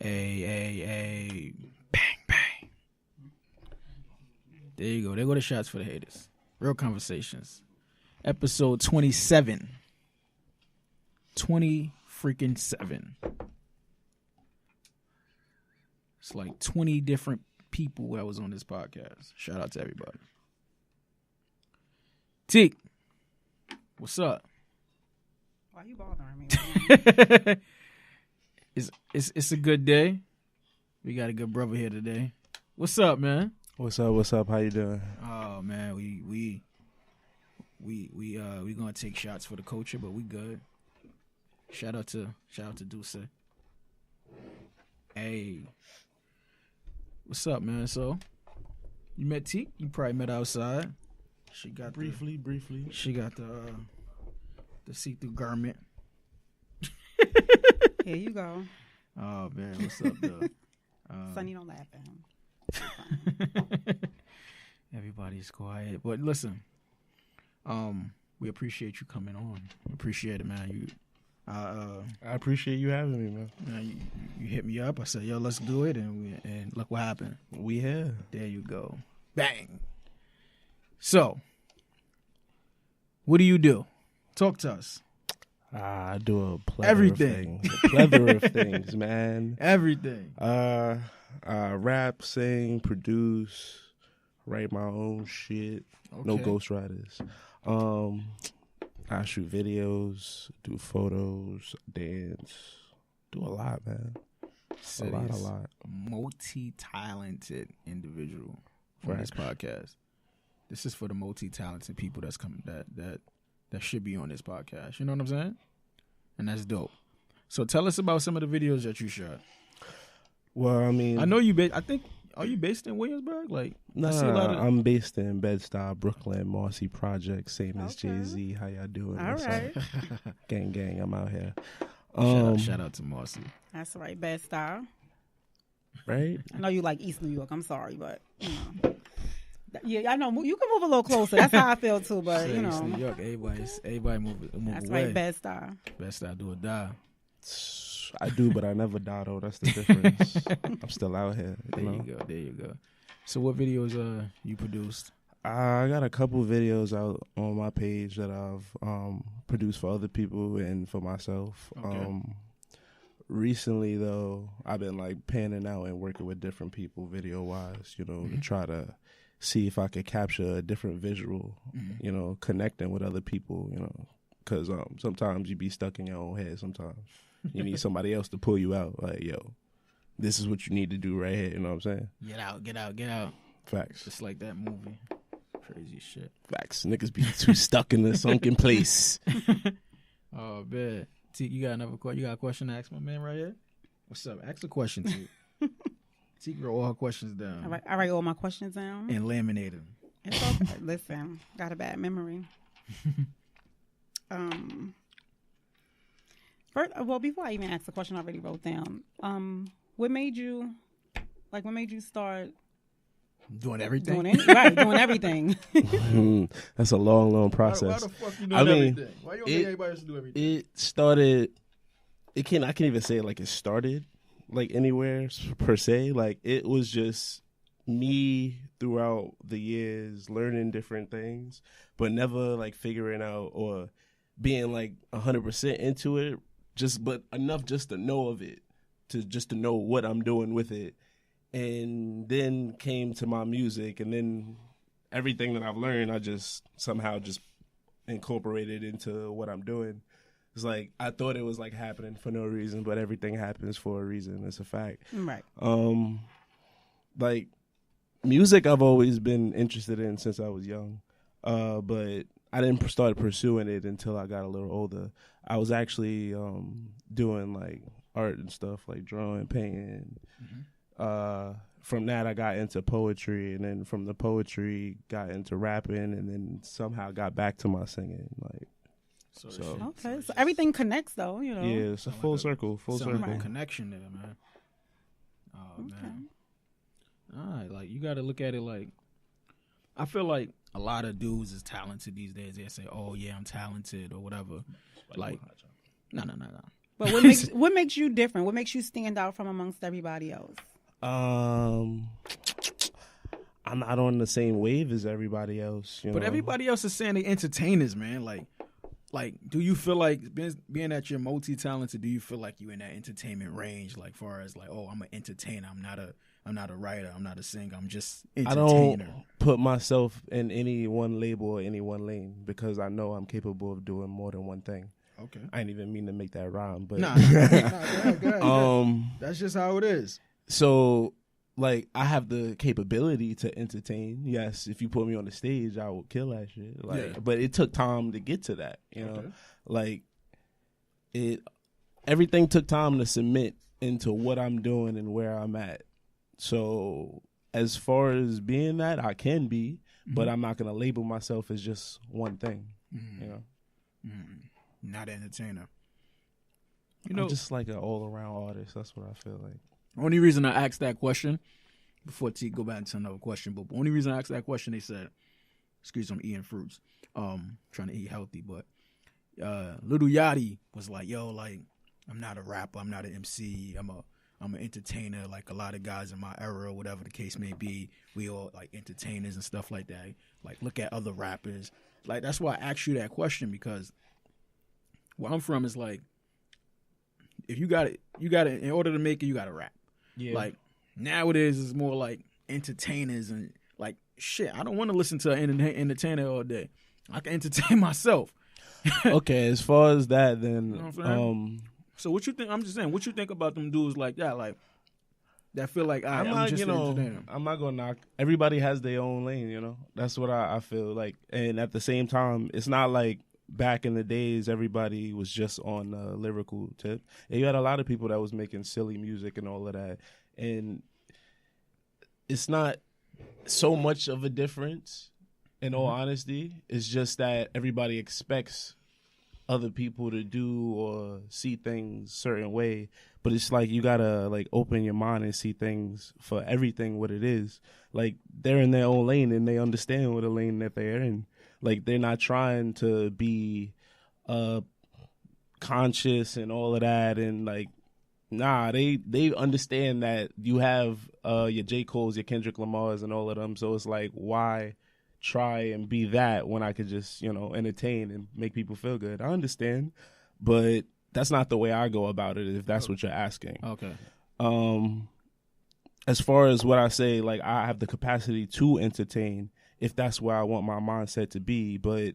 Hey. Bang. There you go. There go the shots for the haters. Real Conversations. Episode 27. 20-freaking-7. It's like 20 different people that was on this podcast. Shout out to everybody. Teak, what's up? Why you bothering me? It's a good day. We got a good brother here today. What's up, man? What's up? How you doing? Oh man, we gonna take shots for the culture, but we good. Shout out to Deuce. Hey, what's up, man? So you met Teak? You probably met outside. She got briefly. She got the see-through garment. Here you go. Oh man, what's up, though? Sonny, don't laugh at him. Everybody's quiet, but listen, we appreciate you coming on. We appreciate it, man. I appreciate you having me, man. You hit me up. I said, "Yo, let's do it," and look what happened. We here. There you go. Bang. So, what do you do? Talk to us. I do a plethora of things. A plethora of things, man. Everything. I rap, sing, produce, write my own shit. Okay. No ghostwriters. I shoot videos, do photos, dance, do a lot, man. A lot. Multi-talented individual for this podcast. This is for the multi-talented people that's coming that should be on this podcast. You know what I'm saying? And that's dope. So tell us about some of the videos that you shot. Well, I mean, I know you. Are you based in Williamsburg? Like, nah, I'm based in Bed-Stuy, Brooklyn, Marcy Project, same as Jay-Z. How y'all doing? All right. Gang, I'm out here. Shout out to Marcy. That's right, Bed-Stuy. Right? I know you like East New York. I'm sorry, but you know. Yeah, I know. You can move a little closer. That's how I feel too. But you know, New York, everybody move that's away. right, Bed-Stuy. Bed-Stuy do or die. I do, but I never die though. That's the difference. I'm still out here. There you go. So what videos you produced? I got a couple videos out on my page that I've produced for other people and for myself. Okay. Recently though, I've been like panning out and working with different people video wise, you know, to try to see if I could capture a different visual, you know, connecting with other people, you know, because sometimes you be stuck in your own head. Sometimes you need somebody else to pull you out. Like, yo, this is what you need to do right here. You know what I'm saying? Get out. Facts. Just like that movie. Crazy shit. Facts. Niggas be too stuck in the sunken place. Oh, man. T, you got another question? You got a question to ask my man right here? What's up? Ask a question, T. T wrote all her questions down. I write all my questions down. And laminate them. It's okay. Listen, got a bad memory. Before I even ask the question I already wrote down, what made you start doing everything? Doing everything. That's a long process. Why the fuck you doing everything? Why you don't make everybody else do everything? It started. I can't even say it like it started like anywhere per se. Like it was just me throughout the years learning different things, but never like figuring out or being like 100% into it. But enough just to know of it, to know what I'm doing with it. And then came to my music, and then everything that I've learned, I just somehow just incorporated into what I'm doing. It's like I thought it was like happening for no reason, but everything happens for a reason. It's a fact. Right. Like music, I've always been interested in since I was young, but I didn't start pursuing it until I got a little older. I was actually doing like art and stuff, like drawing, painting. From that, I got into poetry, and then from the poetry, got into rapping, and then somehow got back to my singing. Like, okay, so everything connects, though, you know. Yeah, it's a full circle. Right. Connection there, man. Oh man. All right, like you got to look at it like. I feel like a lot of dudes is talented these days. They say, "Oh yeah, I'm talented" or whatever. Like, no. But what makes you different? What makes you stand out from amongst everybody else? I'm not on the same wave as everybody else. But everybody else is saying they entertainers, man. Like, do you feel like being that you're multi-talented? Do you feel like you in that entertainment range? Like, far as like, oh, I'm an entertainer. I'm not a writer. I'm not a singer. I'm just entertainer. I don't put myself in any one label or any one lane because I know I'm capable of doing more than one thing. Okay. I didn't even mean to make that rhyme, but go ahead. That's just how it is. So, like, I have the capability to entertain. Yes, if you put me on the stage, I will kill that shit. Like, but it took time to get to that. You know, like everything took time to submit into what I'm doing and where I'm at. So, as far as being that, I can be, but I'm not gonna label myself as just one thing. You know. Not an entertainer. I'm just like an all-around artist. That's what I feel like. Only reason I asked that question, before T go back to another question, but the only reason I asked that question, they said, excuse me, I'm eating fruits, trying to eat healthy, but Lil Yachty was like, yo, like, I'm not a rapper, I'm not an MC, I'm an entertainer, like a lot of guys in my era, whatever the case may be, we all like entertainers and stuff like that. Like, look at other rappers. Like, that's why I asked you that question, because where I'm from is like, if you got it, in order to make it, you got to rap. Yeah. Like, nowadays, it's more like entertainers and like, shit, I don't want to listen to an entertainer all day. I can entertain myself. Okay, as far as that, then, you know what I'm so what you think? I'm just saying, what you think about them dudes like that? Like, that feel like I'm just an entertainer. I'm not gonna knock. Everybody has their own lane, you know. That's what I feel like. And at the same time, it's not like back in the days everybody was just on a lyrical tip. And you had a lot of people that was making silly music and all of that. And it's not so much of a difference, in all honesty. It's just that everybody expects other people to do or see things a certain way, but it's like you gotta like open your mind and see things for everything what it is. Like, they're in their own lane and they understand what the lane that they're in. Like, they're not trying to be conscious and all of that, and like, nah, they understand that you have your J. Cole's, your Kendrick Lamar's and all of them, so it's like, why try and be that when I could just, you know, entertain and make people feel good? I understand, but that's not the way I go about it, if that's what you're asking. Okay. As far as what I say, like, I have the capacity to entertain if that's where I want my mindset to be, but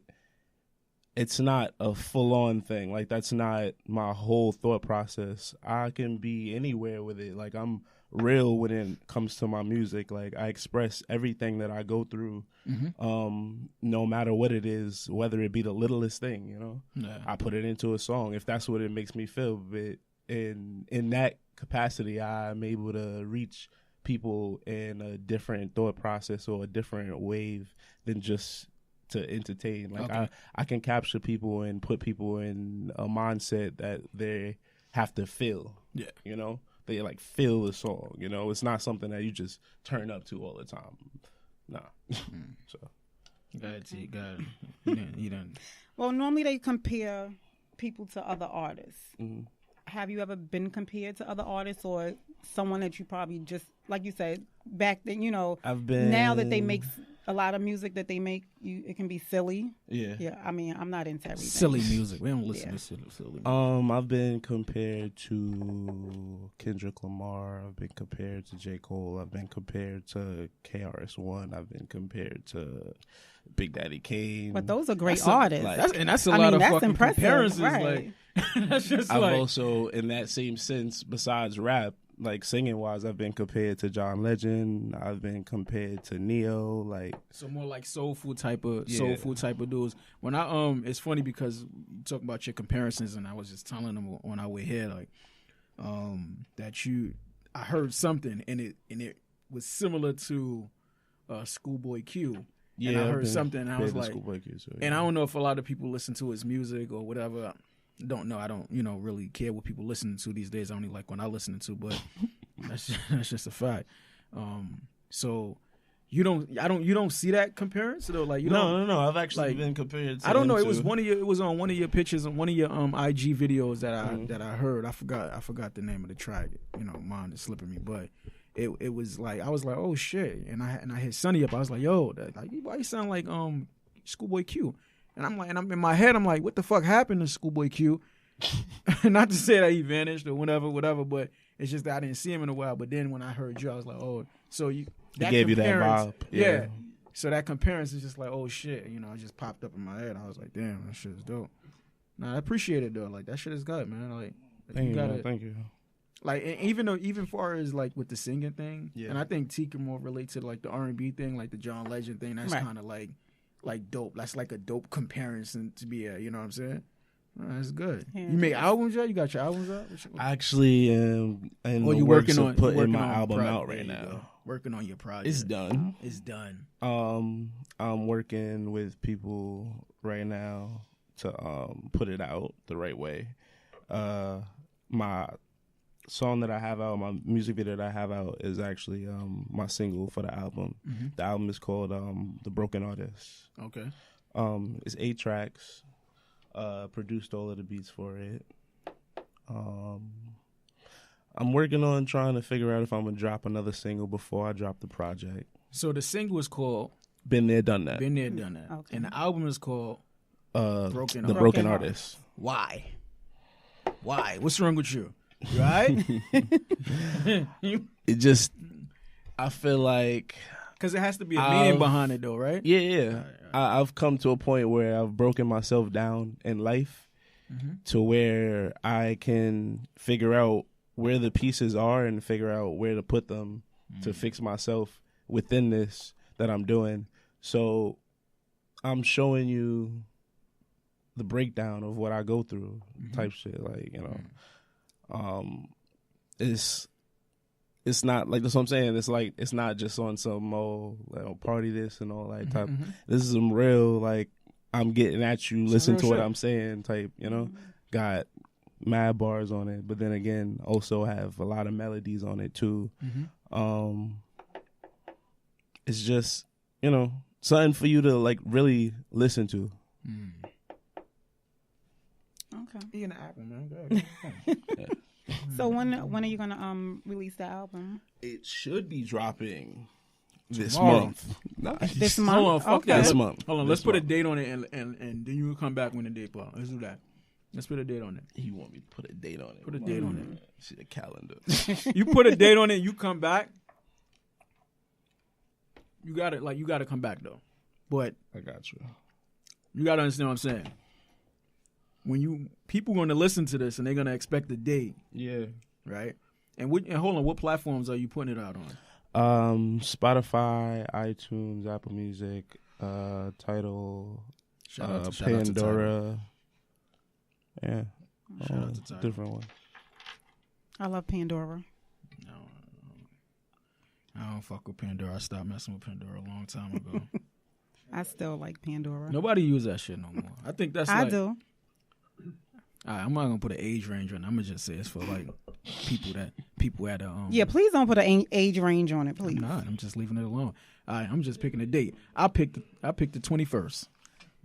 it's not a full-on thing. Like, that's not my whole thought process. I can be anywhere with it. Like, I'm real when it comes to my music. Like, I express everything that I go through, no matter what it is, whether it be the littlest thing, you know. Yeah. I put it into a song if that's what it makes me feel. But in that capacity, I'm able to reach people in a different thought process or a different wave than just to entertain. Like, I can capture people and put people in a mindset that they have to feel. Yeah, you know, they like feel the song. You know, it's not something that you just turn up to all the time. Nah. So, go ahead, T. Go ahead. You done. Well, normally they compare people to other artists. Have you ever been compared to other artists or someone that you probably just, like you said, back then, you know, now that they make a lot of music that they make, it can be silly. Yeah. Yeah. I mean, I'm not into everything. Silly music. We don't listen to silly music. I've been compared to Kendrick Lamar. I've been compared to J. Cole. I've been compared to KRS-One. I've been compared to Big Daddy Kane. But those are great artists. That's a lot of fucking impressive, comparisons. Right. Like, that's just I've also, in that same sense, besides rap, like singing wise, I've been compared to John Legend. I've been compared to Neo. Like, so more like soulful type of dudes. When it's funny because you talk about your comparisons, and I was just telling them on our way here, like, that I heard something and it was similar to Schoolboy Q. Yeah, and I heard something, and I was like, and I don't know if a lot of people listen to his music or whatever. Don't know. I don't, really care what people listen to these days. I only like when I listen to, but that's just a fact. So You don't see that comparison though. Like no. I've actually been compared to. I don't know. It was it was on one of your pictures and one of your IG videos that I heard. I forgot the name of the track. You know, mine is slipping me, but it was like I was like, oh shit, and I hit Sonny up. I was like, yo, why you sound like Schoolboy Q? And I'm in my head, I'm like, what the fuck happened to Schoolboy Q? Not to say that he vanished or whatever, but it's just that I didn't see him in a while. But then when I heard you, I was like, oh, so you. That gave you that vibe. Yeah. So that comparison is just like, oh shit, you know, it just popped up in my head. I was like, damn, that shit is dope. Nah, I appreciate it though. Like that shit is good, man. Like thank you. Like even far as like with the singing thing, and I think T can more relate to like the R&B thing, like the John Legend thing. That's kind of like dope. That's like a dope comparison to be you know what I'm saying? That's good. Yeah. You make albums yet? You got your albums out? I actually am in the works of putting my album out right now. Working on your project. It's done. It's done. I'm working with people right now to put it out the right way. My song that I have out, my music video that I have out is actually my single for the album. Mm-hmm. The album is called The Broken Artist. Okay. It's 8 tracks. Produced all of the beats for it. I'm working on trying to figure out if I'm gonna drop another single before I drop the project. So the single is called Been There, Done That. Been There, Done That. Okay. And the album is called The Broken Artist. Why? What's wrong with you? Right? It just, I feel like, because it has to be a meaning behind it, though, right? Yeah. Right. I've come to a point where I've broken myself down in life to where I can figure out where the pieces are and figure out where to put them to fix myself within this that I'm doing. So I'm showing you the breakdown of what I go through type shit. Like, you know, it's not like, that's what I'm saying. It's like, it's not just on some party this and all that type. This is some real, like, I'm getting at you, listen to what I'm saying type, you know, got mad bars on it, but then again, also have a lot of melodies on it too. It's just, you know, something for you to like really listen to. Okay. Be in the album, man. So when are you gonna release the album? It should be dropping this month. This month. Hold on, fuck that. This month. Hold on, let's put a date on it, and then you come back when the date pop. Let's do that. Let's put a date on it. You want me to put a date on it? Put a date on it. See the calendar. You put a date on it. You come back. You got it. Like you got to come back though. But I got you. You got to understand what I'm saying. When people going to listen to this and they're going to expect a date. Yeah. Right. And hold on, what platforms are you putting it out on? Spotify, iTunes, Apple Music, Tidal, Pandora. Yeah. Shout out to Tidal. Different one. I love Pandora. No, I don't fuck with Pandora. I stopped messing with Pandora a long time ago. I still like Pandora. Nobody use that shit no more. I think that's I do. All right, I'm not gonna put an age range on it. I'm gonna just say it's for like people at Yeah, please don't put an age range on it, please. I'm not. I'm just leaving it alone. All right, I'm just picking a date. I picked the 21st.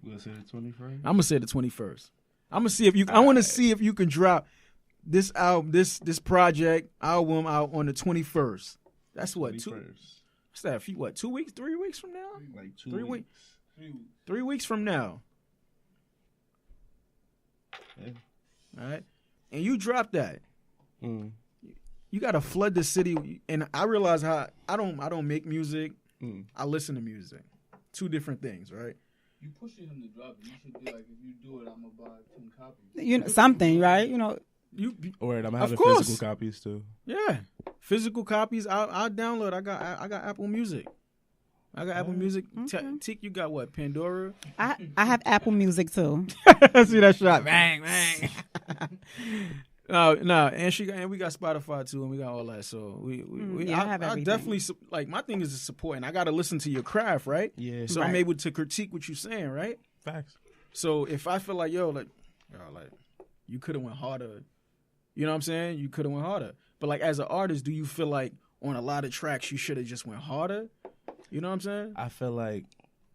You gonna say the 21st? I'm gonna say the 21st. I'm gonna see if you. I want to see if you can drop this album, this project album out on the 21st. That's what 21st. What's that? 2 weeks? 3 weeks from now? Like 2 3 weeks. 3 weeks from now. Yeah. All right, and you drop that. You gotta flood the city, and I realize how I don't make music. I listen to music. 2 different things, right? You pushing him to drop it. You should be like, if you do it, I'm gonna buy 10 copies. You know, something, right? You know. Or I'm having physical copies too. Yeah, physical copies. I'll download. I got Apple Music. I got Apple Music. Tick, you got what? Pandora. I have Apple Music too. See that shot? Bang bang. No, and we got Spotify too, and we got all that. So I definitely like, my thing is to support, and I got to listen to your craft, right? Yeah. So I'm able to critique what you're saying, right? Facts. So if I feel like like you could have went harder, you know what I'm saying? You could have went harder. But like as an artist, do you feel like on a lot of tracks you should have just went harder? You know what I'm saying? I feel like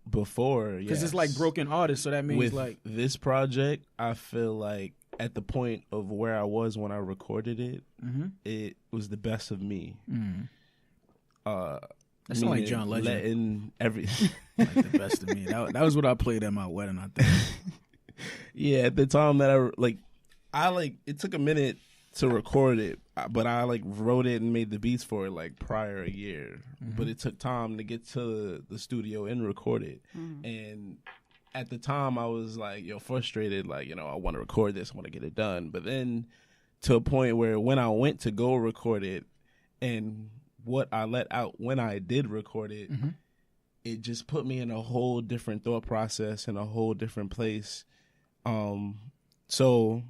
before, because it's like broken artists, so that means with like this project, I feel like at the point of where I was when I recorded it, it was the best of me. That sounds like John Legend. Letting like the best of me. That was what I played at my wedding, I think. Yeah, at the time that it took a minute to record it, but I like wrote it and made the beats for it like prior a year. But it took time to get to the studio and record it. And at the time I was like, frustrated, like, I want to record this, I want to get it done. But then to a point where when I went to go record it and what I let out when I did record it, it just put me in a whole different thought process and a whole different place. So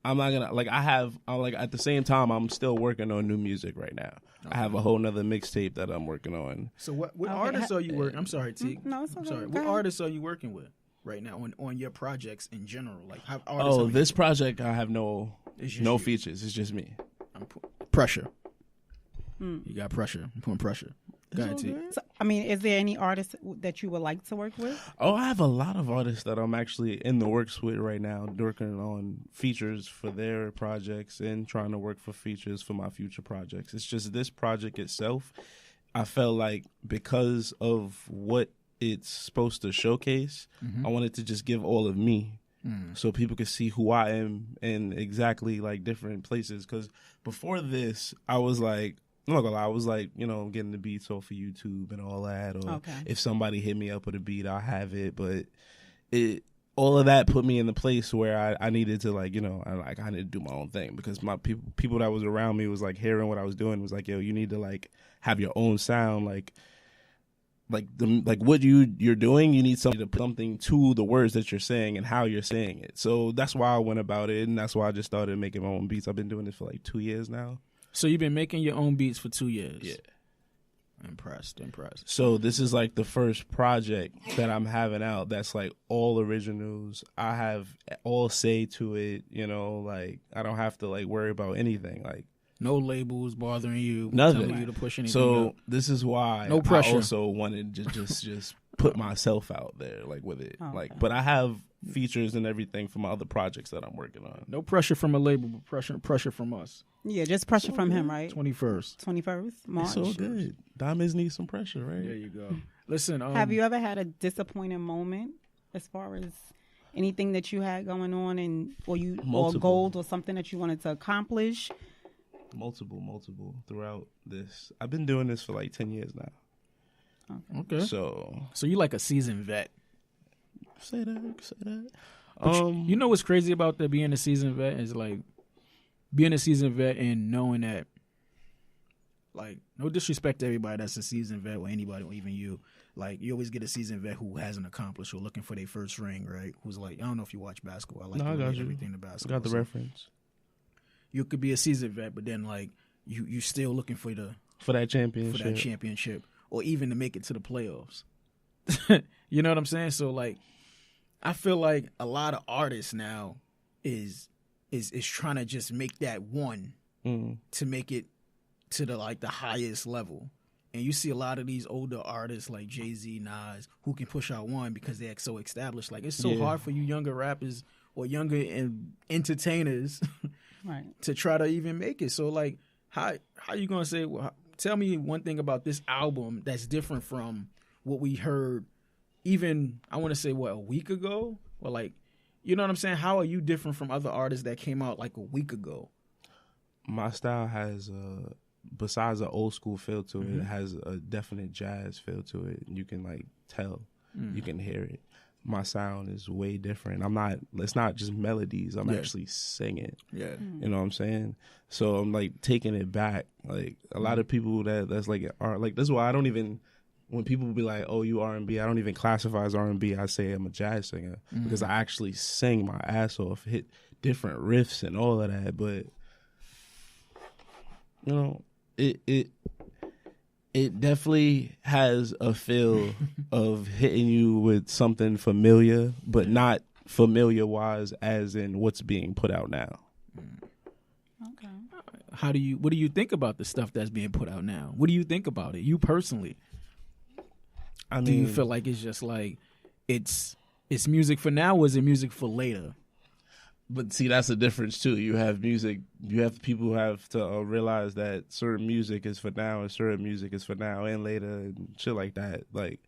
I'm not gonna at the same time I'm still working on new music right now. I have a whole nother mixtape that I'm working on. So what artists are you working? I'm sorry, T. No, it's okay. I'm sorry. What artists are you working with right now on your projects in general? Like this project I have no features. It's just me. Pressure. You got pressure. I'm putting pressure. Go ahead, T. So, is there any artists that you would like to work with? Oh, I have a lot of artists that I'm actually in the works with right now, working on features for their projects and trying to work for features for my future projects. It's just this project itself, I felt like because of what it's supposed to showcase, I wanted to just give all of me. So people could see who I am in exactly like different places. Because before this, I was like, I'm not gonna lie, I was like, getting the beats off of YouTube and all that. Or if somebody hit me up with a beat, I'll have it. But all of that put me in the place where I needed to I needed to do my own thing, because my people that was around me was like hearing what I was doing, was like, yo, you need to like have your own sound, like what you're doing, you need something to put something to the words that you're saying and how you're saying it. So that's why I went about it, and that's why I just started making my own beats. I've been doing this for like 2 years now. So you've been making your own beats for 2 years? Yeah. Impressed. So this is like the first project that I'm having out that's like all originals. I have all say to it, like I don't have to like worry about anything. Like no labels bothering you, nothing. Telling you to push anything so up. This is why no pressure. I also wanted to just put myself out there, like with it. But I have features and everything for my other projects that I'm working on. No pressure from a label, but pressure from us. Yeah, just pressure from him, right? 21st March. It's so good. Diamonds need some pressure, right? There you go. Listen, have you ever had a disappointing moment as far as anything that you had going on, or goals or something that you wanted to accomplish? Multiple throughout this. I've been doing this for like 10 years now. Okay. So you like a seasoned vet. Say that. You know what's crazy about that, being a seasoned vet is like being a seasoned vet and knowing that, like, no disrespect to everybody that's a seasoned vet or anybody or even you. Like, you always get a seasoned vet who hasn't accomplished or looking for their first ring, right? Who's like, I don't know if you watch basketball. I got everything to basketball. I got the reference. You could be a seasoned vet, but then like you still looking for that championship. Or even to make it to the playoffs. You know what I'm saying? So like, I feel like a lot of artists now is trying to just make that one to make it to the highest level. And you see a lot of these older artists like Jay-Z, Nas, who can push out one because they're so established. Like, it's so hard for you younger rappers or younger entertainers right, to try to even make it. So like, how you gonna say? Well, tell me one thing about this album that's different from what we heard. Even I want to say a week ago, or like, you know what I'm saying? How are you different from other artists that came out like a week ago? My style has besides an old school feel to it, it has a definite jazz feel to it. You can like tell, you can hear it. My sound is way different. It's not just melodies. I'm actually singing. Yeah. You know what I'm saying? So I'm like taking it back. Like a lot of people that's like are like, that's why I don't even, when people be like, oh, you R&B, I don't even classify as R&B. I say I'm a jazz singer because I actually sing my ass off, hit different riffs and all of that. But you know, it definitely has a feel of hitting you with something familiar, but not familiar-wise as in what's being put out now. Okay. What do you think about the stuff that's being put out now? What do you think about it, you personally? I mean, do you feel like it's just like it's music for now, or is it music for later? But see, that's the difference too. You have music. You have people who have to realize that certain music is for now, and certain music is for now and later, and shit like that. Like,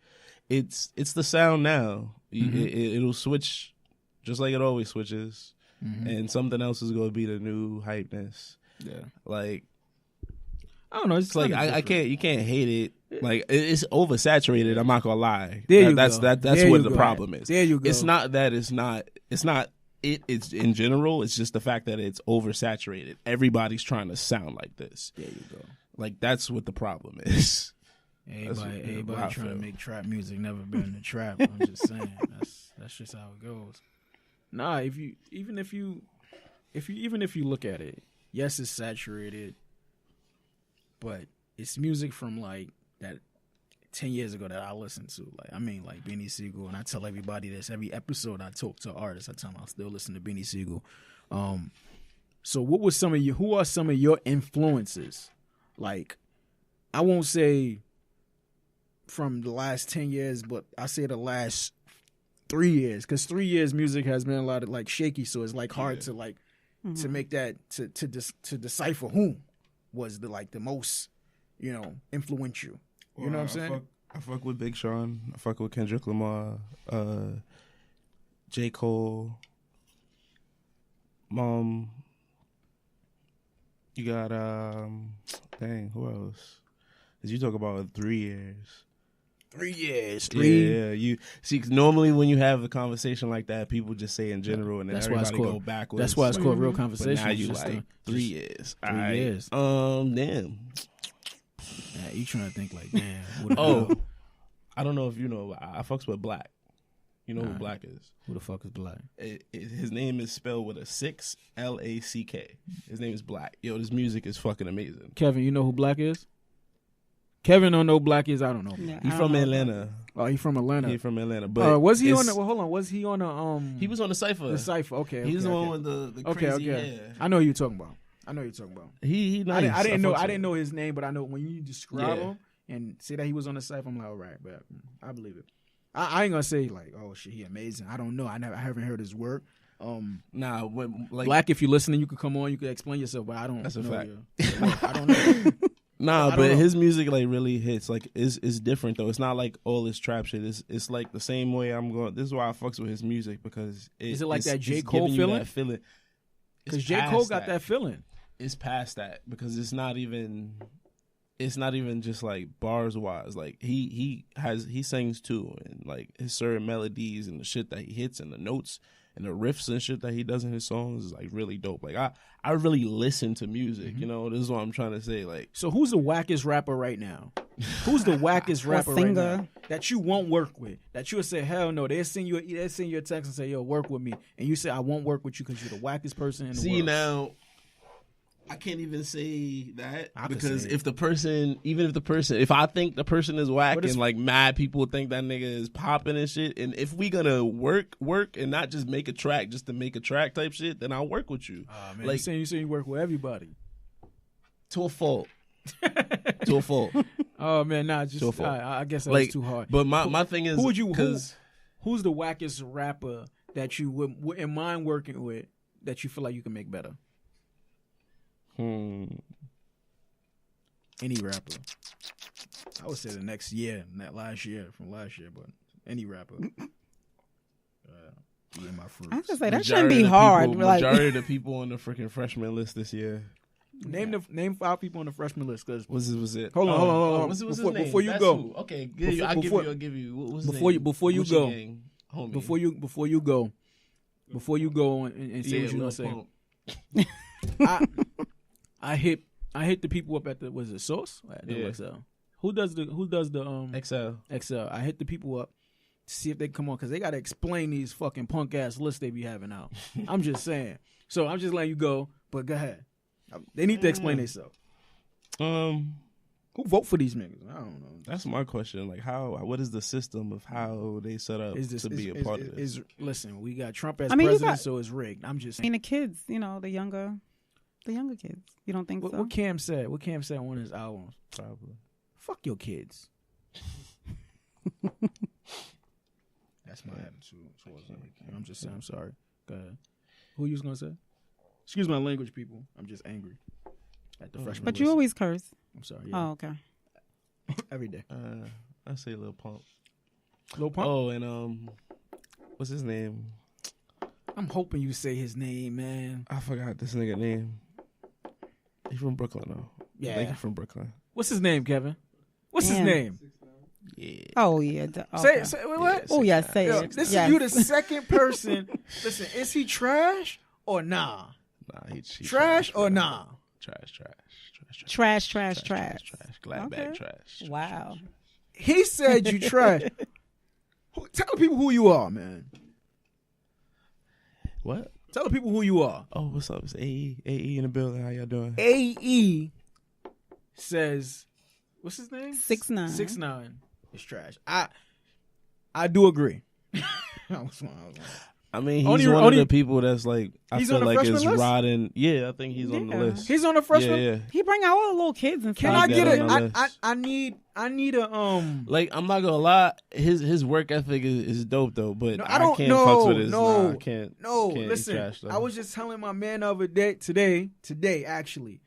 it's the sound now. It'll switch, just like it always switches, and something else is going to be the new hypeness. Yeah, like I don't know. It's like I can't. You can't hate it. Like it's oversaturated. I'm not gonna lie. That's what the problem is. There you go. It's not that. It's not. It's in general. It's just the fact that it's oversaturated. Everybody's trying to sound like this. There you go. Like that's what the problem is. Everybody trying to make trap music. Never been in the trap. I'm just saying. That's just how it goes. Nah, even if you look at it, yes, it's saturated, but it's music from like that 10 years ago that I listened to. Like, I mean, like Beanie Siegel, and I tell everybody this every episode I talk to artists. I tell them I still listen to Beanie Siegel. So who are some of your influences? Like, I won't say from the last 10 years, but I say the last 3 years, because 3 years music has been a lot of like shaky, so it's like hard to like to make that to decipher who was the most influential. You know what I'm saying? I fuck with Big Sean. I fuck with Kendrick Lamar, J. Cole. You got who else? Cause you talk about 3 years. 3 years. Yeah, you see. Normally, when you have a conversation like that, people just say in general, and then everybody go backwards. That's why it's called real conversation. But now you like 3 years. 3 years. Damn. Yeah, you trying to think like, damn. I don't know if you know. I fucks with Black. You know who Black is? Who the fuck is Black? His name is spelled with a 6 Lack. His name is Black. Yo, this music is fucking amazing. Kevin, you know who Black is? Kevin don't know who Black is. I don't know. Yeah, he's from Atlanta. Oh, he's from Atlanta. He's from Atlanta. But was he on? Hold on. Was he on a? He was on the Cypher. The Cypher. Okay. He's the one with the crazy hair. I know who you're talking about. He nice. I didn't know his name, but I know when you describe him and say that he was on the Cypher, I'm like, all right, but I believe it. I ain't gonna say like, oh shit, he amazing. I don't know. I haven't heard his work. Black, if you're listening, you could come on. You could explain yourself, but I don't. That's a fact. I don't know. But his music like really hits. Like it's different though. It's not like all this trap shit. It's like the same way I'm going. This is why I fucks with his music because is it like that J. Cole feeling? Because J. Cole got that feeling. It's past that because it's not even just like bars wise. Like he sings too, and like his certain melodies and the shit that he hits and the notes and the riffs and shit that he does in his songs is like really dope. Like I really listen to music, you know. This is what I'm trying to say. Like, so who's the wackest rapper right now? Who's the wackest rapper right now that you won't work with? That you would say, hell no. They send you a text and say, yo, work with me, and you say, I won't work with you because you're the wackest person in the world. See now, I can't even say that because if I think the person is whack and like mad people think that nigga is popping and shit, and if we gonna work and not just make a track just to make a track type shit, then I'll work with you. Man, like you say you work with everybody to a fault. To a fault. Oh man, nah, just to a fault. I guess that was too hard. But my thing is, who's the wackest rapper that you wouldn't mind working with that you feel like you can make better? Any rapper. I would say the next year, not last year, but any rapper. My fruits. I was gonna say that shouldn't be hard. Majority of the people on the freaking freshman list this year. Name 5 people on the freshman list. Cause was it? Hold on. What's his name? Before you go, who? Okay, I'll give you. What's before his name? Before you go, and say what you gonna say. I hit the people up at the Source? XL. Who does the XL? I hit the people up to see if they come on because they gotta explain these fucking punk ass lists they be having out. I'm just saying. So I'm just letting you go, but go ahead. They need to explain themselves. Who vote for these niggas? I don't know. That's my question. Like, what is the system of how they set up to be a part of this? Listen, we got Trump as president, so it's rigged. I'm just saying. The kids, the younger kids. You don't think so? What Cam said on his album? Probably. Fuck your kids. That's my attitude towards him. I'm just saying, I'm sorry. Go ahead. Who you was gonna say? Excuse my language, people. I'm just angry at the freshman. But you always curse. I'm sorry. Yeah. Oh, okay. Every day. I say Lil Pump. Lil Pump. Oh, and what's his name? I'm hoping you say his name, man. I forgot this nigga name. He's from Brooklyn, though. Yeah. I think he's from Brooklyn. What's his name, Kevin? What's his name? Yeah. Oh, yeah. Okay. Say what? Oh, yes, say Yo, it. this Yes. is you the second person. Listen, is he trash or nah? Nah, he's Trash or nah? Trash. Trash. Glad Okay. bag trash. Wow. He said you trash. Tell the people who you are, man. What? Tell the people who you are. Oh, what's up? It's AE. AE in the building. How y'all doing? AE says, what's his name? 6ix9ine. 6ix9ine is trash. I do agree. I mean, he's Only- one only- of the people that's like, I He's feel on the like freshman is list? riding. Yeah, I think he's on the Yeah. list. He's on the freshman. Yeah. He bring out all the little kids and Can stuff. I He's get got it? on the list. I need a Like, I'm not gonna lie, his work ethic is dope though, but No, I can't fuck with his. Nah, I can't. No, can't listen. trash, though. I was just telling my man the other day, today actually.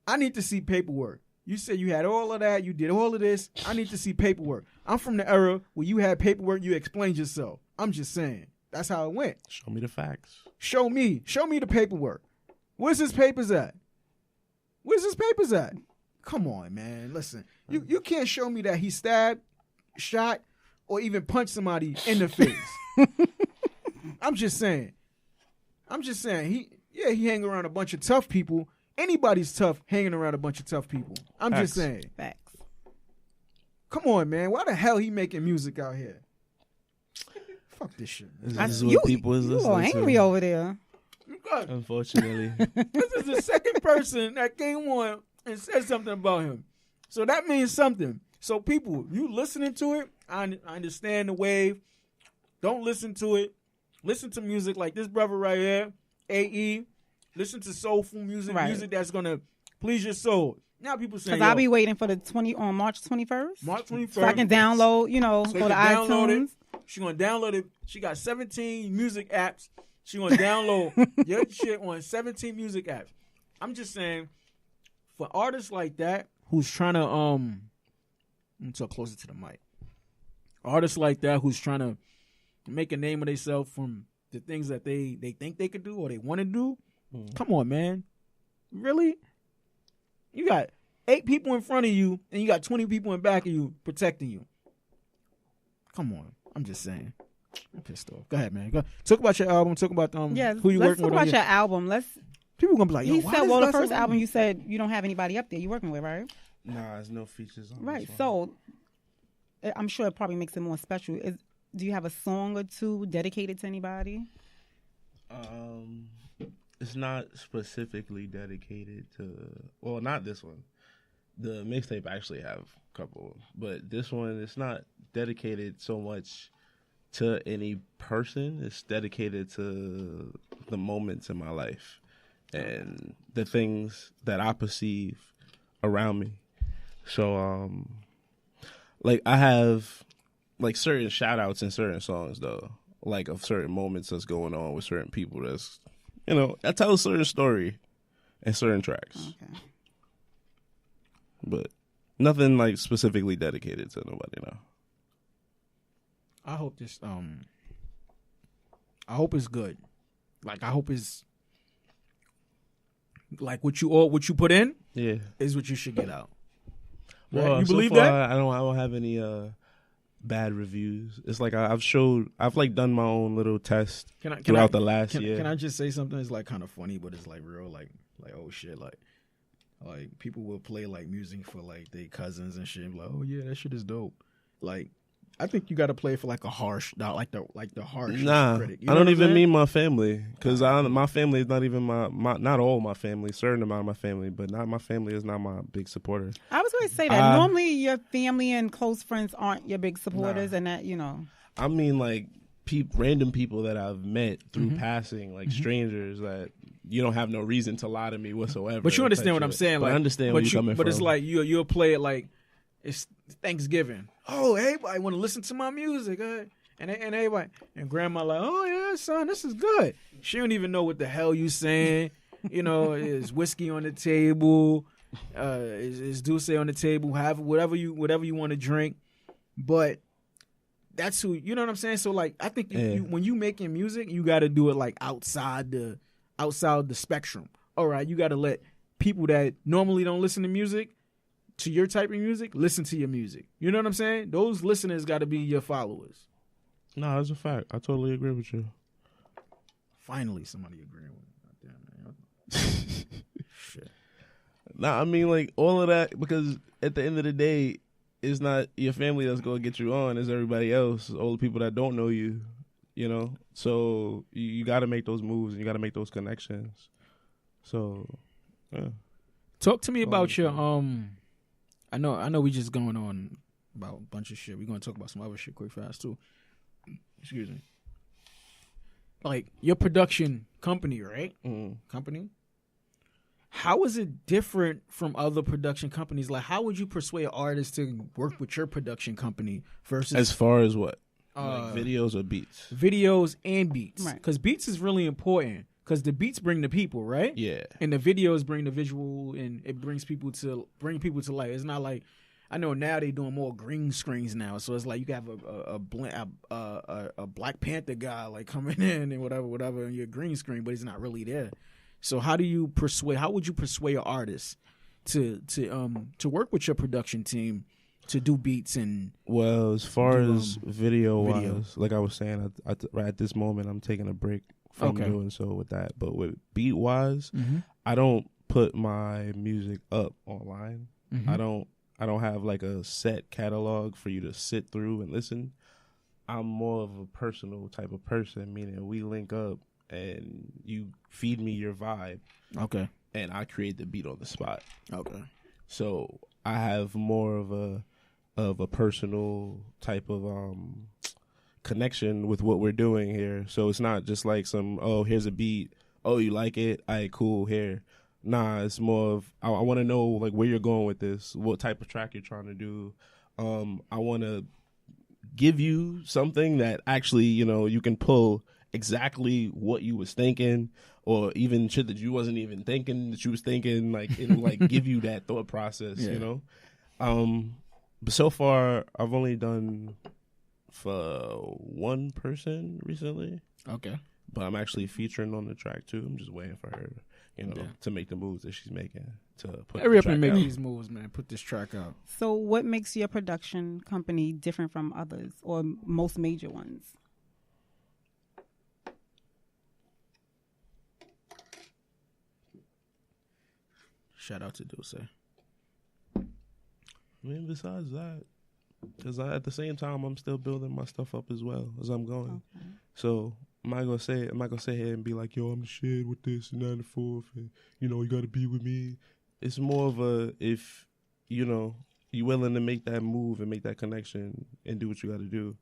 I need to see paperwork. You said you had all of that. You did all of this. I need to see paperwork. I'm from the era where you had paperwork. You explained yourself. I'm just saying. That's how it went. Show me the facts. Show me the paperwork. Where's his papers at? Come on, man. Listen, you can't show me that he stabbed, shot, or even punched somebody in the face. I'm just saying. He hang around a bunch of tough people. Anybody's tough hanging around a bunch of tough people. I'm just saying. Facts. Come on, man. Why the hell he making music out here? Fuck this shit. This is what people is You listening are angry to. over there. Unfortunately. This is the second person that came on and said something about him. So that means something. So people, you listening to it, I understand the wave. Don't listen to it. Listen to music like this brother right here, AE. Listen to soulful music, Right. music that's going to please your soul. Now people saying, Because I'll be waiting for on March 21st. March 21st. So I can download, So go you to can download iTunes. it. She going to download it. She got 17 music apps. She going to download your shit on 17 music apps. I'm just saying, for artists like that who's trying to let me talk closer to the mic. Artists like that who's trying to make a name of themselves from the things that they think they could do or they want to do. Come on, man. Really? You got 8 people in front of you and you got 20 people in back of you protecting you. Come on. I'm just saying. I'm pissed off. Go ahead, man. Go. Talk about your album. Talk about who you let's working talk with. about your album. People gonna be like, yo, He why said, this well, the guy first so- album you said you don't have anybody up there you working with, right? Nah, there's no features on Right. this one. So I'm sure it probably makes it more special. Do you have a song or two dedicated to anybody? It's not specifically dedicated to. Well, not this one. The mixtape actually have a couple, but this one it's not dedicated so much to any person. It's dedicated to the moments in my life and the things that I perceive around me. So, like I have like certain shout outs in certain songs though, like of certain moments that's going on with certain people that's, I tell a certain story in certain tracks. Okay. But nothing like specifically dedicated to nobody, no. I hope this I hope it's good. Like I hope it's like what you put in Yeah. is what you should get out. Right? Well, You so believe far, that? I don't have any bad reviews. It's like I've like done my own little test throughout the last year. Can I just say something? It's like kind of funny, but it's like real, like oh shit, like people will play like music for like their cousins and shit. Like, oh yeah, that shit is dope. Like, I think you got to play for like a harsh, not like the harsh Nah, critic. I don't even mean my family because my family is not even my not all my family. Certain amount of my family, but not my family is not my big supporter. I was going to say that normally your family and close friends aren't your big supporters, and that I mean, like random people that I've met through passing, like strangers that you don't have no reason to lie to me whatsoever. But you understand what I'm saying? But like, I understand where you're coming from. But it's like you'll play it like it's Thanksgiving. Oh, everybody want to listen to my music, and everybody and grandma like, oh yeah, son, this is good. She don't even know what the hell you saying. You know, is whiskey on the table, is Douce on the table, have whatever you want to drink, but. That's who, you know what I'm saying? So, like, I think you, when you making music, you got to do it, like, outside the spectrum. All right, you got to let people that normally don't listen to music, to your type of music, listen to your music. You know what I'm saying? Those listeners got to be your followers. No, that's a fact. I totally agree with you. Finally, somebody agreeing with me. Damn, man. Shit. Nah, I mean, like, all of that, because at the end of the day, it's not your family that's going to get you on. It's everybody else, all the people that don't know you, you know? So you got to make those moves and you got to make those connections. So, yeah. Talk to me about your, I know we just going on about a bunch of shit. We're going to talk about some other shit quick fast, too. Excuse me. Like, your production company, right? Mm-hmm. Company? How is it different from other production companies? Like, how would you persuade artists to work with your production company versus... As far as what? Like videos or beats? Videos and beats. Right. Because beats is really important. Because the beats bring the people, right? Yeah. And the videos bring the visual, and it brings people to life. It's not like... I know now they doing more green screens now, so it's like you have a Black Panther guy like coming in and whatever on your green screen, but he's not really there. So how would you persuade artists to work with your production team to do beats and as far as video wise, like I was saying, right at this moment I'm taking a break from doing so with that. But with beat wise, I don't put my music up online. I don't have like a set catalog for you to sit through and listen. I'm more of a personal type of person, meaning we link up and you feed me your vibe. Okay. And I create the beat on the spot. Okay. So I have more of a personal type of connection with what we're doing here. So it's not just like here's a beat. Oh, you like it? All right, cool, here. Nah, it's more of I want to know like where you're going with this, what type of track you're trying to do. I want to give you something that actually, you know, you can pull exactly what you was thinking, or even shit that you wasn't even thinking that you was thinking. Like it'll like give you that thought process, you know. But so far I've only done for one person recently. Okay. But I'm actually featuring on the track too. I'm just waiting for her, you know, to make the moves that she's making. To put hurry up and make these moves, man. Put this track out. So what makes your production company different from others or most major ones? Shout out to Dulce. I mean, besides that, because at the same time, I'm still building my stuff up as well as I'm going. Okay. So I'm not gonna sit here and be like, yo, I'm the shit with this and that and the fourth, and you know, you gotta be with me. It's more of a, if you know you're willing to make that move and make that connection and do what you gotta do,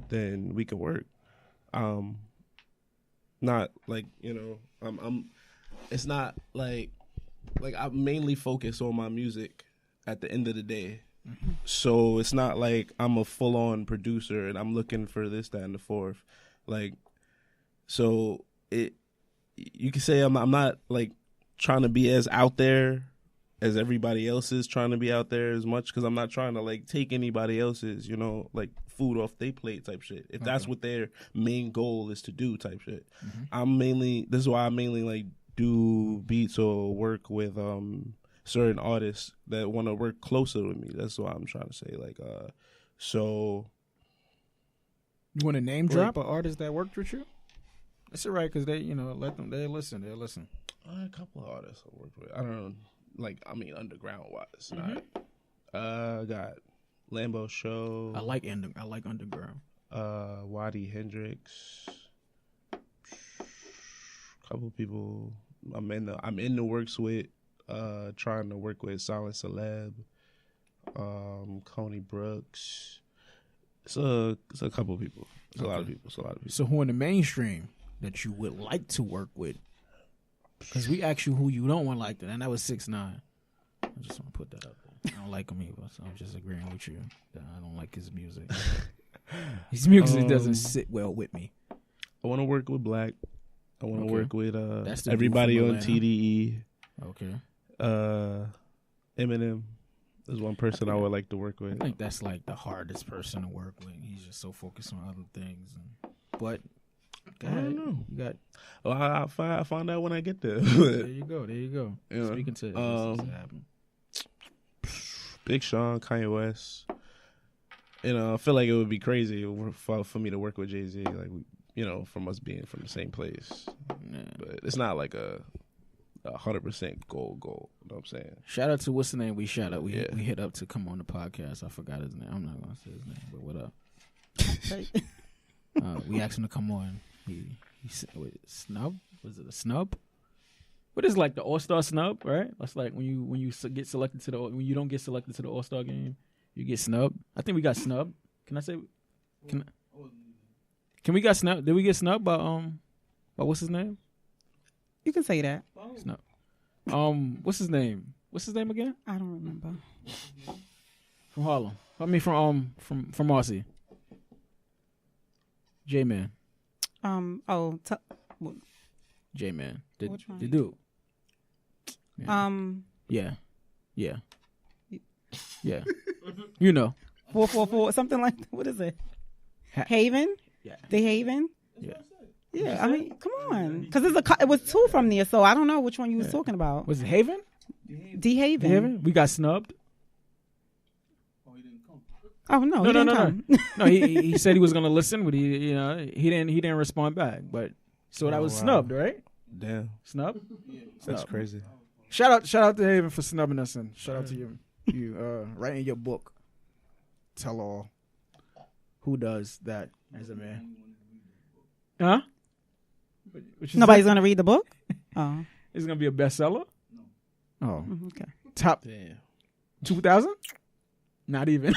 then we can work. Not like, you know, I'm it's not like I mainly focus on my music at the end of the day. Mm-hmm. So it's not like I'm a full-on producer and I'm looking for this, that, and the fourth. Like, so you can say I'm not like trying to be as out there as everybody else is trying to be out there as much, because I'm not trying to like take anybody else's, you know, like food off their plate type shit. If that's what their main goal is to do type shit. Mm-hmm. This is why I mainly like do beats or work with certain artists that want to work closer with me. That's what I'm trying to say. Like, so you want to name drop an artist that worked with you? That's all right, because they, you know, they listen. A couple of artists I worked with. I don't know, like, I mean, underground wise. Mm-hmm. Got Lambo Show. I like underground. Waddy Hendrix. Couple people I'm in the works with. Trying to work with Silent Celeb, Coney Brooks. It's a couple of people. It's a lot of people. So who in the mainstream that you would like to work with? Because we asked you who you don't want like that, and that was 6ix9ine. I just want to put that out there. I don't like him either, so I'm just agreeing with you that I don't like his music. His music doesn't sit well with me. I want to work with Black. I want to work with That's everybody on TDE. Okay. Eminem is one person I would like to work with. I think that's like the hardest person to work with. He's just so focused on other things. But I don't know. You got. Well, I'll find out when I get there. There you go. Yeah. Speaking to happen. Big Sean, Kanye West. I feel like it would be crazy for me to work with Jay-Z. Like, from us being from the same place. Yeah. But it's not like a 100% goal. You know what I'm saying? Shout out to what's the name we shout out. We hit up to come on the podcast. I forgot his name. I'm not gonna say his name, but what up? We asked him to come on. He said, snub? Was it a snub? What is like the All-Star snub, right? That's like when you get selected when you don't get selected to the All-Star game, you get snubbed. I think we got snubbed. Can I say? Can we got snubbed? Did we get snubbed by what's his name? You can say that. Snub. What's his name? What's his name again? I don't remember. From Harlem. I mean from Marcy. J-Man. J-Man. Which one? The dude. Yeah. Yeah. Yeah. 444, something like that. What is it? Haven? Yeah. The Haven? Yeah. Yeah, I mean, come on. Because it was two from there, so I don't know which one you was talking about. Was it Haven? D Haven. We got snubbed. Oh, he didn't come. Oh no, he didn't come. No, he said he was gonna listen, but he didn't respond back. But so that was snubbed, right? Damn, snubbed. Yeah. That's crazy. Shout out to Haven for snubbing us, and shout out to you writing your book. Tell all. Who does that as a man? Huh? Nobody's gonna read the book. Oh, it's gonna be a bestseller. No. Oh, okay. Top 2,000? Not even.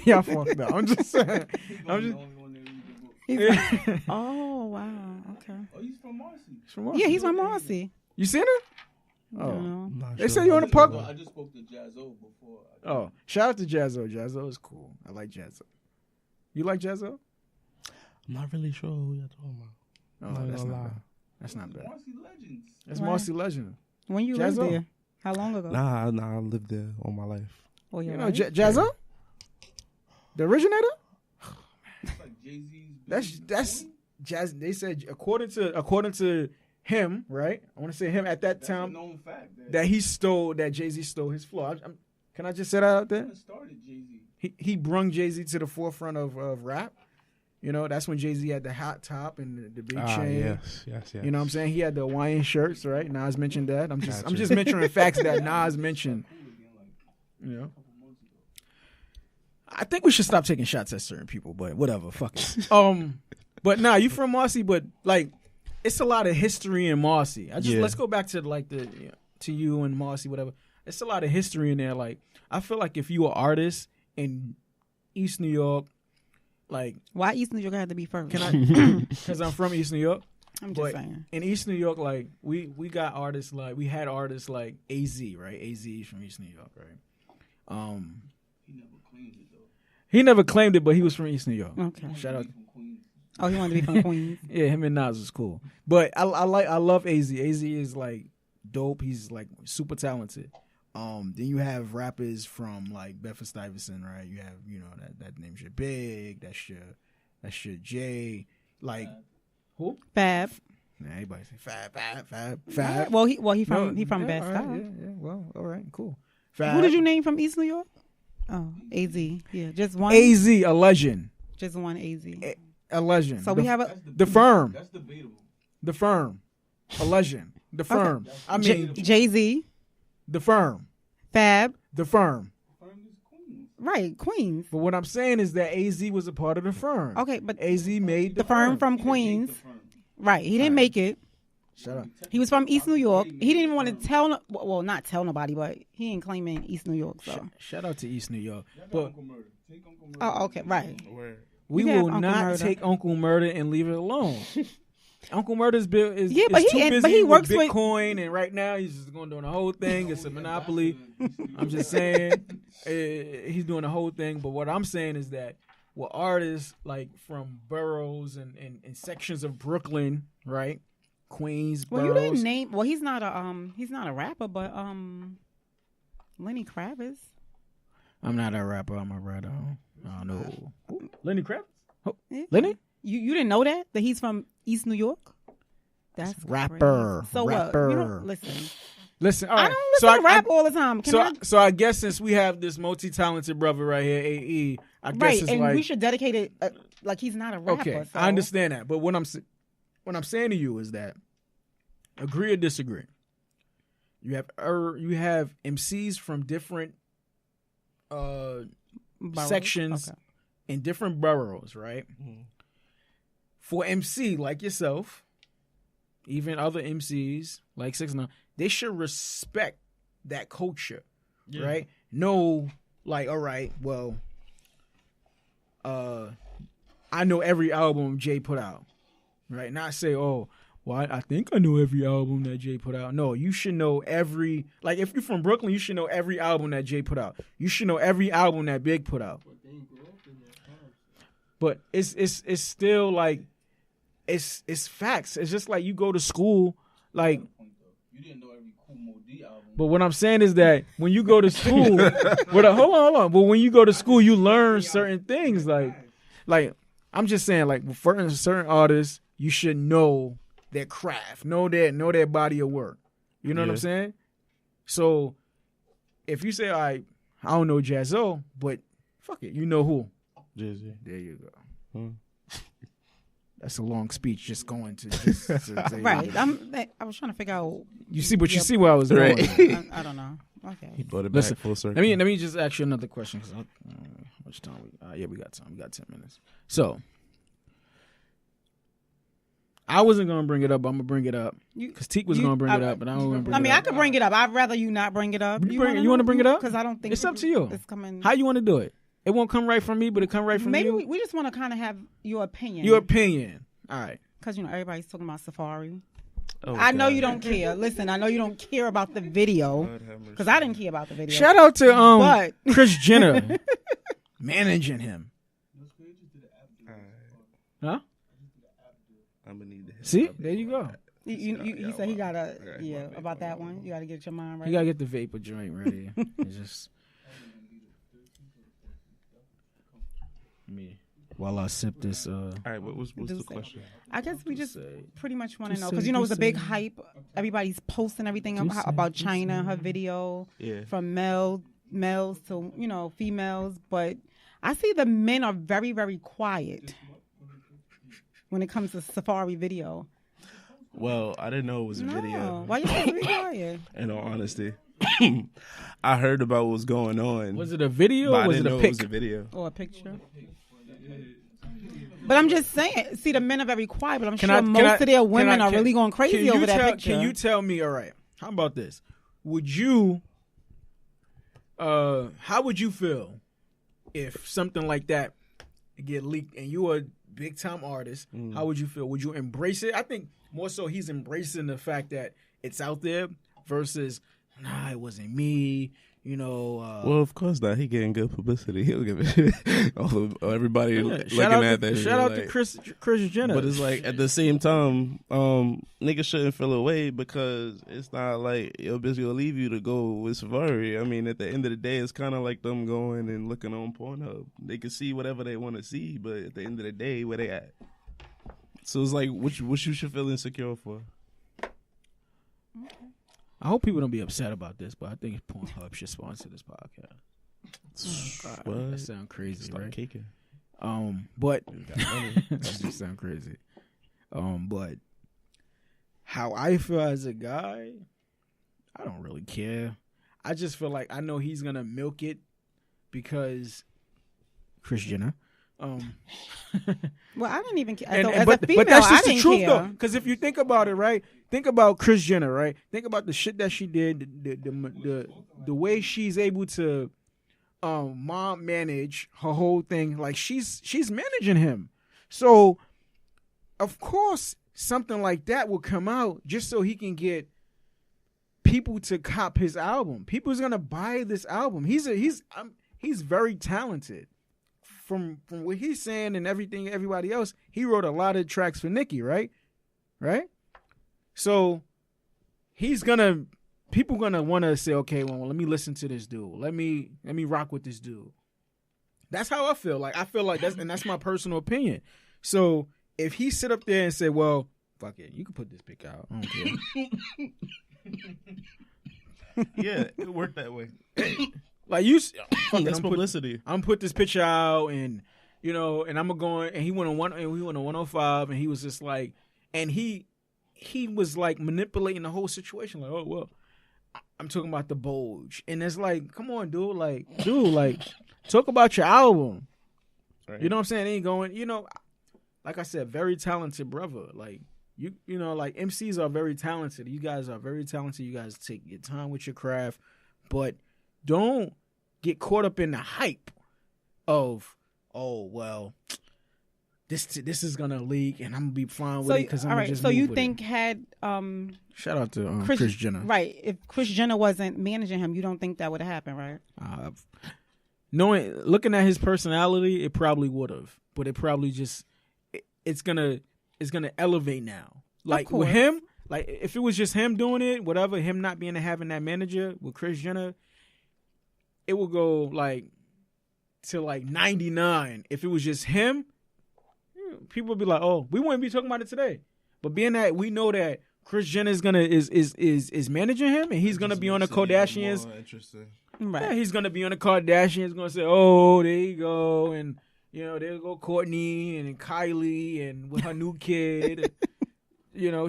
Y'all fucked up. I'm just saying. Oh wow. Okay. Oh, he's from Marcy. Yeah, he's from Marcy. You seen her? Oh, they say you're on the park. I just spoke to Jazzo before. Oh, shout out to Jazzo. Jazzo is cool. I like Jazzo. You like Jazzo? I'm not really sure who you're talking about. Oh, that's not bad. That's not bad. Marcy Legends. That's Marcy Legend. When you lived there? How long ago? Nah, I lived there all my life. Oh, you know Jazzo? The originator? It's like Jay-Z's. That's Jazz. They said according to him, right? I want to say him at that time. A known fact that Jay-Z stole his flow. Can I just say that out there? Started Jay-Z. He brung Jay-Z to the forefront of rap. That's when Jay-Z had the hot top and the big chain. Yes. You know what I'm saying? He had the Hawaiian shirts, right? Nas mentioned that. I'm just mentioning facts that Nas mentioned. I think we should stop taking shots at certain people, but whatever, fuck it. But nah, you from Marcy, but like it's a lot of history in Marcy. Let's go back to like to you and Marcy, whatever. It's a lot of history in there. Like I feel like if you are an artist in East New York, like why East New York had to be first? Because I'm from East New York. I'm just saying. In East New York, like we got artists like we had artists like AZ, right? AZ is from East New York, right? He never claimed it though. He never claimed it, but he was from East New York. Okay. Shout out. Oh, he wanted to be from Queens. Yeah, him and Nas was cool. But I love AZ. AZ is like dope. He's like super talented. Then you have rappers from like Bedford Stuyvesant, right? You have that name's your Big. That's your J. Like who? Fab. Nah, everybody say Fab. Well, he from Bed Stuy. Right, yeah. Well, all right, cool. Fab. Who did you name from East New York? Oh, AZ. Yeah, just one. AZ, a legend. Just one AZ. A legend. So we have the firm. That's debatable. The firm. A legend. The firm. Okay. I mean Jay-Z. The firm. Fab. The firm. Right, Queens. But what I'm saying is that AZ was a part of the firm. Okay, but AZ made the firm from Queens. Right, he didn't make it. Shut up. He was from East New York. He didn't even want to tell, not tell nobody, but he ain't claiming East New York. So shout out to East New York. But oh, okay, right. We will not take Uncle Murder and leave it alone. Uncle Murder's bill is but too busy but he works with Bitcoin, and right now he's just going doing the whole thing. It's a monopoly. I'm just saying he's doing the whole thing. But what I'm saying is that with artists like from boroughs and sections of Brooklyn, right, Queens, well, boroughs. you didn't name. Well, he's not a rapper, but Lenny Kravitz. I'm not a rapper. I'm a writer. I don't know. Lenny Kravitz. Oh, Yeah. Lenny. You didn't know that he's from East New York? That's rapper. Crazy. So rapper. what? You don't listen. All right. I don't listen to rap all the time. So I guess since we have this multi-talented brother right here, AE, I guess it's and like we should dedicate it like he's not a rapper. okay. So. I understand that, but what I'm saying to you is that agree or disagree. You have MCs from different sections in different boroughs, right? Mm-hmm. For MC like yourself, even other MCs like 6ix9ine, they should respect that culture, right? No, like, all right, well, I know every album Jay put out, right? Not say, oh, well, I think I know every album that Jay put out. No, you should know every, like, if you're from Brooklyn, you should know every album that Jay put out. You should know every album that Big put out. But it's still like, it's facts. It's just like you go to school, like. You didn't know every Kool Moe Dee album. But what I'm saying is that when you go to school, hold on. But when you go to school, you learn certain things. Like I'm just saying, like for certain artists, you should know their craft, know their body of work. You know what I'm saying? So if you say, all right, I don't know Jazzo, but fuck it, you know who? Jay-Z. There you go. That's a long speech just going to just to say right. I was trying to figure out. You see where I was going. I don't know. Okay. He brought it back full circle. Let me just ask you another question. Cause how much time? We got time. We got 10 minutes. So I wasn't gonna bring it up. But I'm gonna bring it up because Teak was gonna bring it up, but I don't want to bring it up. I mean, I could bring it up. I'd rather you not bring it up. You want to bring it up? Because I don't think it's up to you. It's coming. How you want to do it? It won't come right from me, but it come right from you. Maybe we just want to kind of have your opinion. Your opinion. All right. Because everybody's talking about Safaree. Oh, I know you don't care. Listen, I know you don't care about the video because I didn't care about the video. Shout out to Kris Jenner managing him. Huh? I'm gonna need to see. There you go. You said he gotta about that one. You gotta get your mind right. You gotta get the vapor joint ready. It's just me. While I sip this. All right, what's the question? I guess we just pretty much want to know because it was a big hype. Everybody's posting everything about China, her video, from males to females. But I see the men are very, very quiet when it comes to Safaree video. Well, I didn't know it was a video. Why you supposed to be quiet? In all honesty, I heard about what was going on. Was it a video or was it a pic? It was a video or a picture? But I'm just saying, see, the men are very quiet, but I'm sure most of their women are really going crazy over that picture. Can you tell me, all right, how about this? Would you, how would you feel if something like that get leaked and you are a big-time artist? How would you feel? Would you embrace it? I think more so he's embracing the fact that it's out there versus, nah, it wasn't me. Well, of course not. He getting good publicity. He'll give it everybody looking at that. Shout out to Kris Jenner. But it's like at the same time, niggas shouldn't feel away because it's not like your bitch gonna leave you to go with Safaree. I mean, at the end of the day, it's kind of like them going and looking on Pornhub. They can see whatever they want to see, but at the end of the day, where they at? So it's like, what you should feel insecure for? I hope people don't be upset about this, but I think Pornhub should sponsor this podcast. What? That sounds crazy, Start right? Caking. But that just sound crazy. But how I feel as a guy, I don't really care. I just feel like I know he's gonna milk it because Kris Jenner. Well, I didn't even care. But that's just the truth, though. Because if you think about it, right? Think about Kris Jenner, right? Think about the shit that she did, the way she's able to mom manage her whole thing. Like she's managing him. So of course something like that will come out just so he can get people to cop his album. People's gonna buy this album. He's very talented. From what he's saying and everything, everybody else, he wrote a lot of tracks for Nicki, right? Right? So people gonna want to say, okay, well, let me listen to this dude. Let me rock with this dude. That's how I feel. Like I feel like that's my personal opinion. So if he sit up there and say, well, fuck it, you can put this pic out. I don't care. Yeah, it worked that way. Like you, that's publicity. I'm put this picture out, and and I'm going, and he went on 105, and he was just like, and he was like manipulating the whole situation, like, oh well, I'm talking about the bulge, and it's like, come on, dude, like talk about your album, right. You know what I'm saying? Ain't going, like I said, very talented brother, like. Like MCs are very talented. You guys are very talented. You guys take your time with your craft, but don't get caught up in the hype of, oh well, this is gonna leak and I'm gonna be fine with it because I'm gonna just. So move you with think it. had shout out to Kris Jenner, right? If Kris Jenner wasn't managing him, you don't think that would have happened, right? Looking at his personality, it probably would have, but it probably just it's gonna elevate now. Like with him, like if it was just him doing it, whatever, him not being having that manager with Kris Jenner, it would go like to like 99. If it was just him, people would be like, "Oh, we wouldn't be talking about it today." But being that we know that Kris Jenner is managing him, and he's gonna be on the Kardashians. Interesting. Right. Yeah, he's gonna be on the Kardashians. Gonna say, "Oh, there you go," and there go Courtney and Kylie and with her new kid,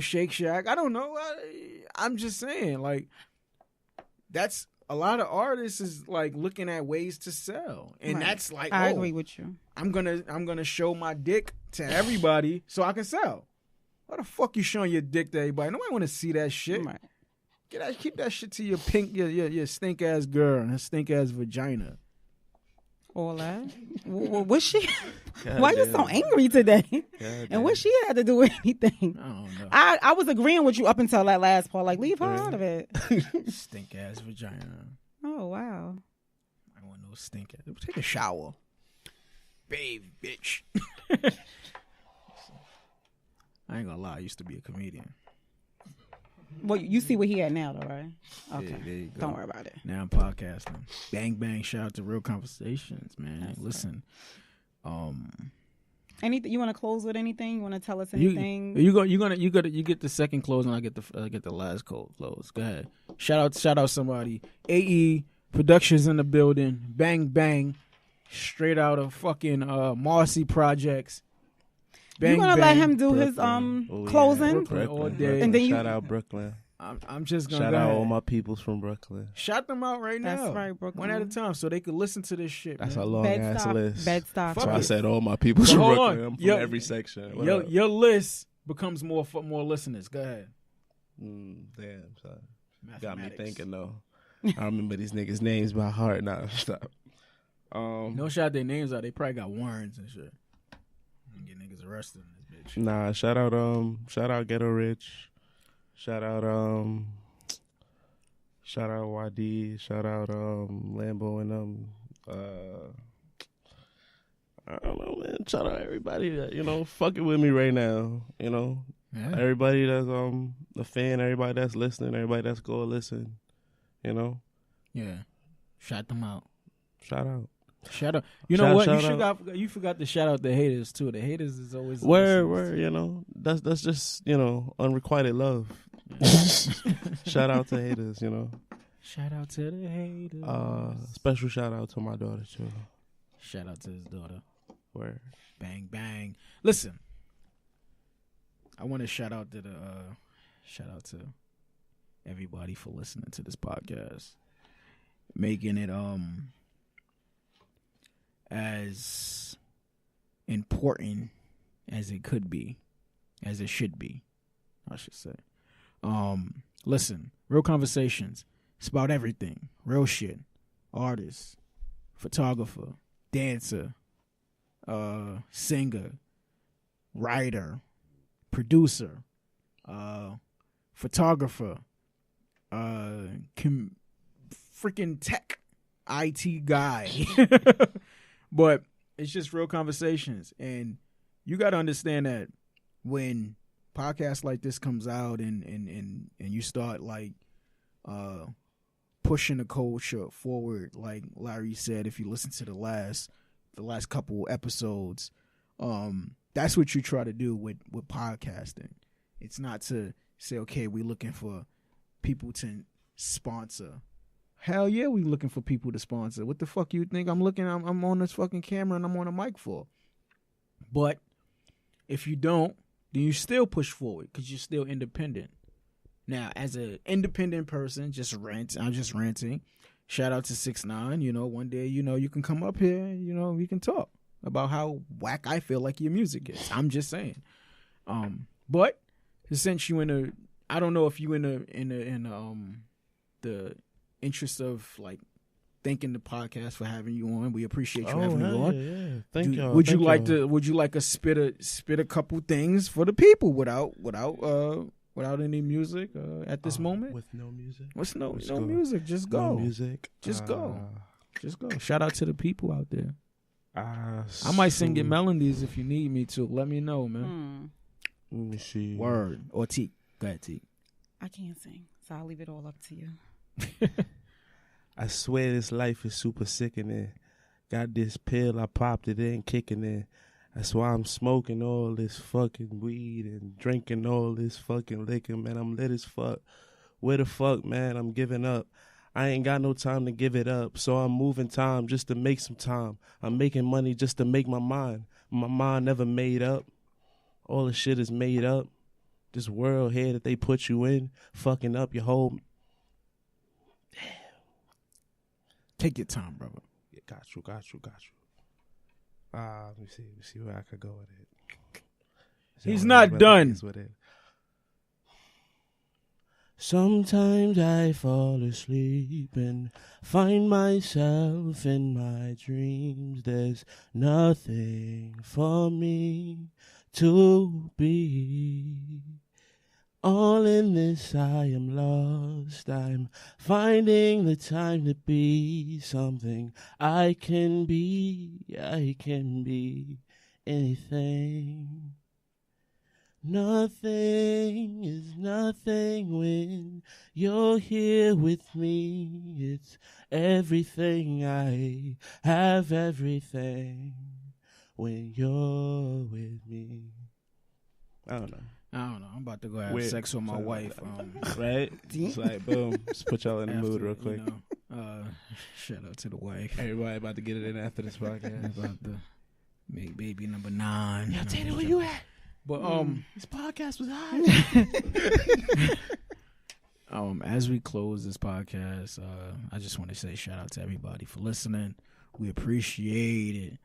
Shake Shack. I don't know. I'm just saying, like, that's a lot of artists is like looking at ways to sell, and that's like, I agree with you. I'm gonna show my dick to everybody so I can sell. Why the fuck you showing your dick to everybody? Nobody want to see that shit. Right. Keep that shit to your your stink ass girl and her stink ass vagina. All that? What's she? Why you so angry today? And what she had to do with anything? I don't know. I was agreeing with you up until that last part. Like, leave her out of it. Stink ass vagina. Oh, wow. I want no stink ass. Take a shower. Babe, bitch. I ain't gonna lie. I used to be a comedian. Well, you see what he at now, though, right? Okay. Yeah, there you go. Don't worry about it. Now I'm podcasting. Bang bang! Shout out to Real Conversations, man. That's listen, anything you want to close with? Anything you want to tell us? Anything? You get the second close, and I get the last close. Go ahead. Shout out somebody. AE Productions in the building. Bang bang! Straight out of fucking Marcy Projects. Bang, you gonna bang, let him do Brooklyn. his closing? Brooklyn all day. Brooklyn. And then Shout out Brooklyn. I'm just gonna shout out all my peoples from Brooklyn. Shout them out right now. That's right, Brooklyn. One at a time, so they could listen to this shit. That's man. a long ass list. Bed-Stuy. So I said all my peoples from hold Brooklyn. on. I'm from every section. Your list becomes more listeners. Go ahead. Damn, son. Got me thinking though. I remember these niggas' names by heart. Nah, stop. No shout their names out. They probably got warrants and shit. Get niggas arrested in this bitch. Nah, shout out Ghetto Rich. Shout out YD. Shout out Lambo and I don't know, man. Shout out everybody that fucking with me right now. Yeah. Everybody that's a fan, everybody that's listening, everybody that's going to listen. Yeah. Shout them out. Shout out. Shout out. You know what? You forgot to shout out the haters too. The haters is always word. That's just unrequited love. Shout out to haters. Shout out to the haters. Special shout out to my daughter too. Shout out to his daughter. Word. Bang bang. Listen, I want to shout out to everybody for listening to this podcast, making it as important as it could be, as it should be, I should say. Listen, Real Conversations. It's about everything. Real shit. Artist, photographer, dancer, singer, writer, producer, photographer, freaking tech, IT guy. But it's just real conversations. And you got to understand that when podcasts like this comes out and you start like pushing the culture forward, like Larry said, if you listen to the last couple episodes, that's what you try to do with podcasting. It's not to say, okay, we're looking for people to sponsor. Hell yeah, we looking for people to sponsor. What the fuck you think I'm on this fucking camera and I'm on a mic for? But if you don't, then you still push forward because you're still independent. Now, as an independent person, I'm just ranting. Shout out to 6ix9ine. One day, you can come up here, we can talk about how whack I feel like your music is. I'm just saying. But since you I don't know if you in the interest of like thanking the podcast for having you on. We appreciate you having you on. Yeah. Thank y'all. Would you like to spit a couple things for the people without any music at this moment? With no music? What's no music? Just go. No music. Just go. Just go. Shout out to the people out there. I might sing your melodies if you need me to. Let me know, man. Let me see. Word. Or T. Go ahead, T. I can't sing, so I'll leave it all up to you. I swear this life is super sickening. Got this pill, I popped it in, kicking in. That's why I'm smoking all this fucking weed and drinking all this fucking liquor, man. I'm lit as fuck. Where the fuck, man? I'm giving up. I ain't got no time to give it up, so I'm moving time just to make some time. I'm making money just to make my mind. My mind never made up. All the shit is made up. This world here that they put you in, fucking up your whole... Take your time, brother. Yeah, got you. Let me see where I could go with it. He's not done. With it. Sometimes I fall asleep and find myself in my dreams. There's nothing for me to be. All in this I am lost. I'm finding the time to be something. I can be anything. Nothing is nothing when you're here with me. It's everything. I have everything when you're with me. I don't know. I'm about to go have sex with my wife. Right? It's like, boom. Just put y'all in the mood real quick. Shout out to the wife. Everybody about to get it in after this podcast. About to make baby number 9. Yo, Taylor, where you at? But this podcast was hot. As we close this podcast, I just want to say shout out to everybody for listening. We appreciate it.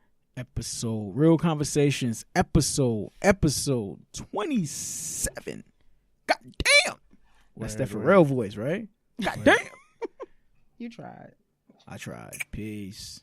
Real Conversations, episode 27. God damn. That's that Pharrell voice, right? God damn. You tried. I tried. Peace.